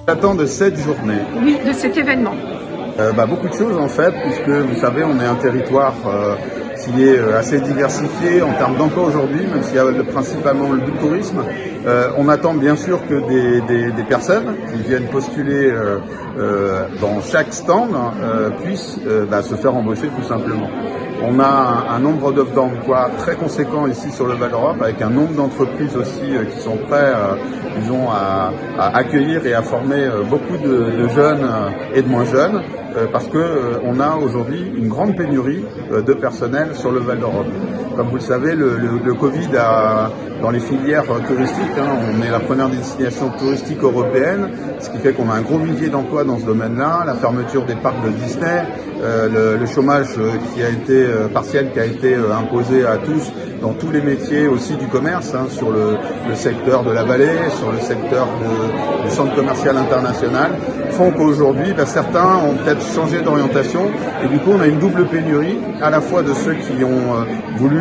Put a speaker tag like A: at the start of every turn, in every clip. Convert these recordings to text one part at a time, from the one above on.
A: Attend de cette journée.
B: Oui, de cet événement.
A: Beaucoup de choses en fait, puisque vous savez, on est un territoire qui est assez diversifié en termes d'emploi aujourd'hui, même s'il y a principalement le tourisme. On attend bien sûr que des personnes qui viennent postuler dans chaque stand puissent se faire embaucher tout simplement. On a un nombre d'offres d'emploi très conséquent ici sur le Val d'Europe, avec un nombre d'entreprises aussi qui sont prêts à accueillir et à former beaucoup de jeunes et de moins jeunes, parce que on a aujourd'hui une grande pénurie de personnel sur le Val d'Europe. Comme vous le savez, le Covid dans les filières touristiques, on est la première destination touristique européenne, ce qui fait qu'on a un gros vivier d'emplois dans ce domaine-là, la fermeture des parcs de Disney, le chômage qui a été partiel, qui a été imposé à tous dans tous les métiers aussi du commerce, sur le secteur de la vallée, sur le secteur du centre commercial international, font qu'aujourd'hui, certains ont peut-être changé d'orientation et du coup on a une double pénurie, à la fois de ceux qui ont voulu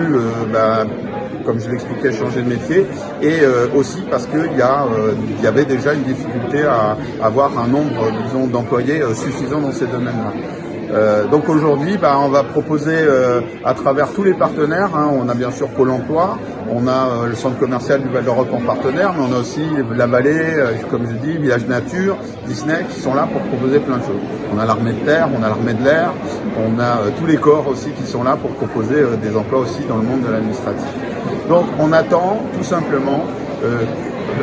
A: comme je l'expliquais, changer de métier, et aussi parce qu'il y avait déjà une difficulté à avoir un nombre, disons, d'employés suffisant dans ces domaines-là. Donc aujourd'hui, on va proposer à travers tous les partenaires, on a bien sûr Pôle emploi, on a le centre commercial du Val d'Europe en partenaire, mais on a aussi la vallée, comme je dis, Village Nature, Disney, qui sont là pour proposer plein de choses. On a l'armée de terre, on a l'armée de l'air, on a tous les corps aussi qui sont là pour proposer des emplois aussi dans le monde de l'administratif. Donc on attend tout simplement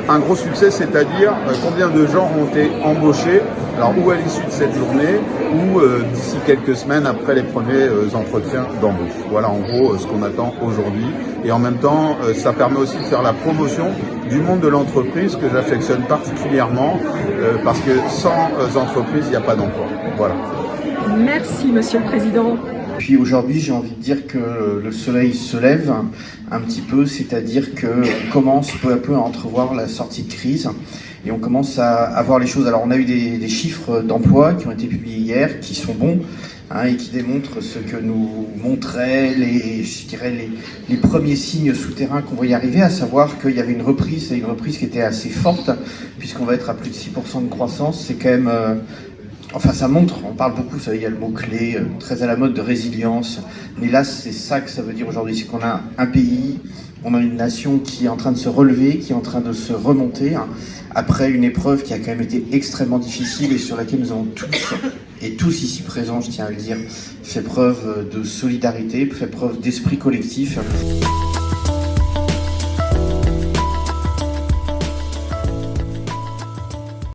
A: un gros succès, c'est-à-dire combien de gens ont été embauchés, alors ou à l'issue de cette journée, ou d'ici quelques semaines après les premiers entretiens d'embauche. Voilà en gros ce qu'on attend aujourd'hui. Et en même temps, ça permet aussi de faire la promotion du monde de l'entreprise que j'affectionne particulièrement, parce que sans entreprise, il n'y a pas d'emploi. Voilà.
B: Merci, Monsieur le Président.
C: Puis aujourd'hui, j'ai envie de dire que le soleil se lève un petit peu, c'est-à-dire qu'on commence peu à peu à entrevoir la sortie de crise et on commence à voir les choses. Alors on a eu des chiffres d'emploi qui ont été publiés hier, qui sont bons et qui démontrent ce que nous montraient les premiers signes souterrains qu'on voyait arriver, à savoir qu'il y avait une reprise qui était assez forte, puisqu'on va être à plus de 6% de croissance. C'est quand même... ça montre, on parle beaucoup, ça, il y a le mot-clé, très à la mode de résilience, mais là c'est ça que ça veut dire aujourd'hui, c'est qu'on a un pays, on a une nation qui est en train de se relever, qui est en train de se remonter, après une épreuve qui a quand même été extrêmement difficile et sur laquelle nous avons tous ici présents, je tiens à le dire, fait preuve de solidarité, fait preuve d'esprit collectif.